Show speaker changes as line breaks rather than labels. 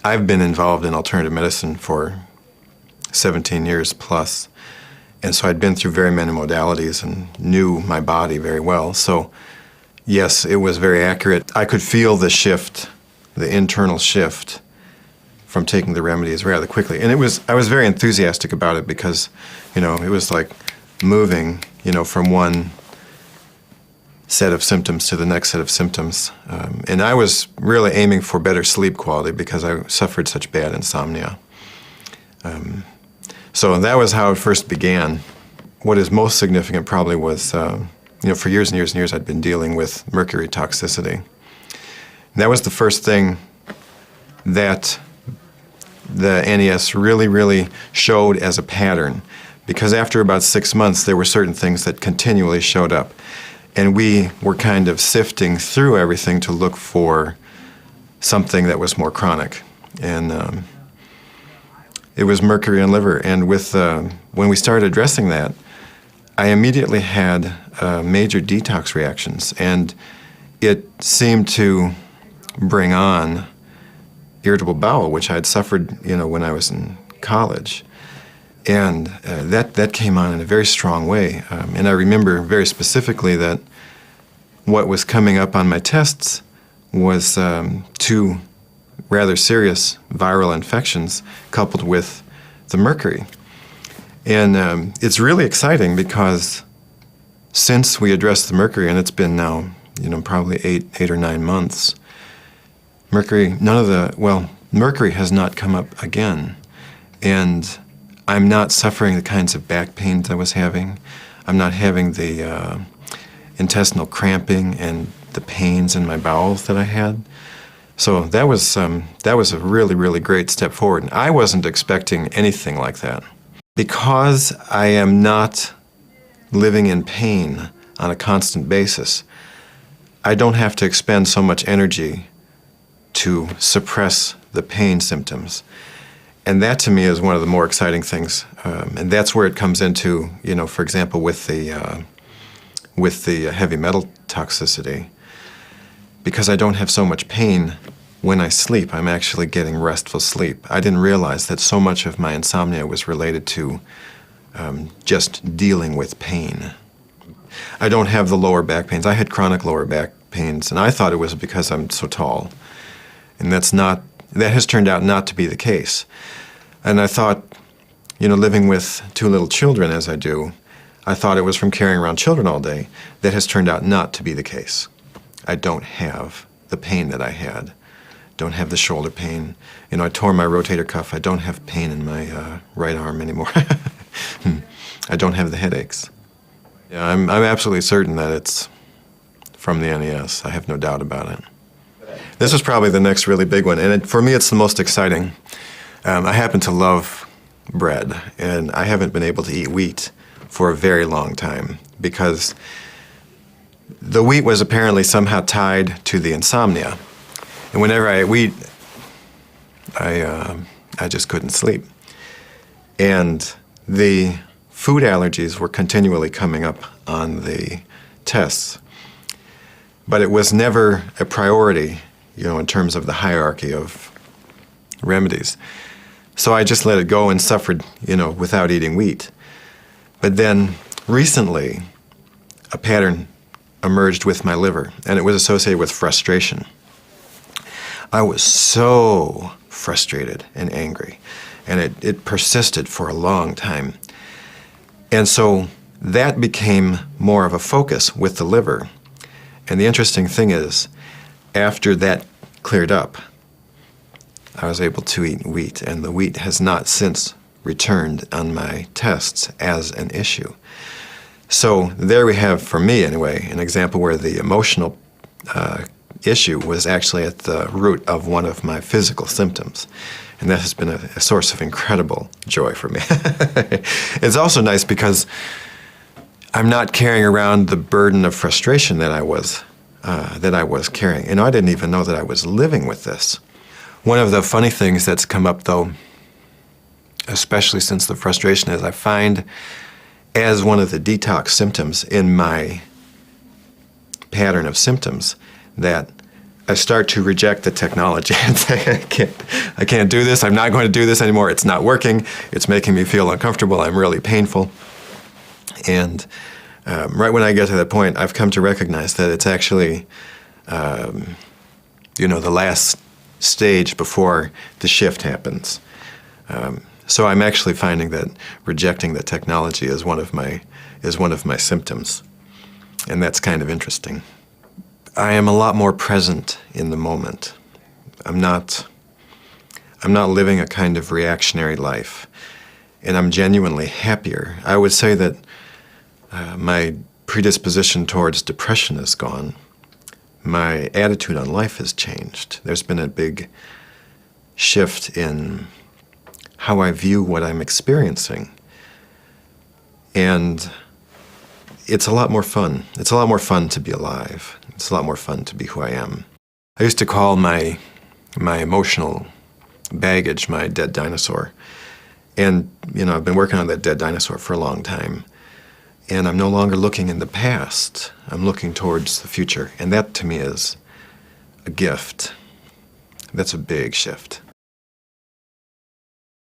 I've been involved in alternative medicine for 17 years plus, and so I'd been through very many modalities and knew my body very well. So yes, it was very accurate. I could feel the shift, the internal shift from taking the remedies rather quickly. And I was very enthusiastic about it because, it was like moving, from one set of symptoms to the next set of symptoms. And I was really aiming for better sleep quality because I suffered such bad insomnia. So that was how it first began. What is most significant probably was, for years and years and years I'd been dealing with mercury toxicity. And that was the first thing that the NES really showed as a pattern, because after about 6 months there were certain things that continually showed up. And we were kind of sifting through everything to look for something that was more chronic. And it was mercury and liver. And when we started addressing that, I immediately had major detox reactions. And it seemed to bring on irritable bowel, which I had suffered, when I was in college. And that came on in a very strong way. And I remember very specifically that what was coming up on my tests was 2 rather serious viral infections coupled with the mercury. And it's really exciting because since we addressed the mercury, and it's been now, probably 8 or 9 months, mercury has not come up again. And I'm not suffering the kinds of back pains I was having. I'm not having the intestinal cramping and the pains in my bowels that I had. So that was a really great step forward. And I wasn't expecting anything like that. Because I am not living in pain on a constant basis, I don't have to expend so much energy to suppress the pain symptoms. And that to me is one of the more exciting things. And that's where it comes into, for example, with the heavy metal toxicity. Because I don't have so much pain when I sleep, I'm actually getting restful sleep. I didn't realize that so much of my insomnia was related to just dealing with pain. I don't have the lower back pains. I had chronic lower back pains, and I thought it was because I'm so tall. And that has turned out not to be the case. And I thought, living with 2 little children as I do, I thought it was from carrying around children all day. That has turned out not to be the case. I don't have the pain that I had. Don't have the shoulder pain. I tore my rotator cuff. I don't have pain in my right arm anymore. I don't have the headaches. Yeah, I'm absolutely certain that it's from the NES. I have no doubt about it. This is probably the next really big one, and for me it's the most exciting. I happen to love bread, and I haven't been able to eat wheat for a very long time because the wheat was apparently somehow tied to the insomnia. And whenever I ate wheat, I just couldn't sleep. And the food allergies were continually coming up on the tests. But it was never a priority, in terms of the hierarchy of remedies. So I just let it go and suffered, without eating wheat. But then recently, a pattern emerged with my liver, and it was associated with frustration. I was so frustrated and angry, and it persisted for a long time. And so that became more of a focus with the liver. And the interesting thing is, after that cleared up, I was able to eat wheat, and the wheat has not since returned on my tests as an issue. So there we have, for me anyway, an example where the emotional issue was actually at the root of one of my physical symptoms. And that has been a source of incredible joy for me. It's also nice because I'm not carrying around the burden of frustration that I was carrying. I didn't even know that I was living with this. One of the funny things that's come up, though, especially since the frustration, is I find as one of the detox symptoms in my pattern of symptoms that I start to reject the technology and say, I I can't do this. I'm not going to do this anymore. It's not working. It's making me feel uncomfortable. I'm really painful. And right when I get to that point, I've come to recognize that it's actually, the last stage before the shift happens. So I'm actually finding that rejecting the technology is one of my symptoms, and that's kind of interesting. I am a lot more present in the moment. I'm not living a kind of reactionary life, and I'm genuinely happier. I would say that my predisposition towards depression is gone. My attitude on life has changed. There's been a big shift in how I view what I'm experiencing. And it's a lot more fun. It's a lot more fun to be alive. It's a lot more fun to be who I am. I used to call my emotional baggage my dead dinosaur. And, I've been working on that dead dinosaur for a long time. And I'm no longer looking in the past. I'm looking towards the future. And that, to me, is a gift. That's a big shift.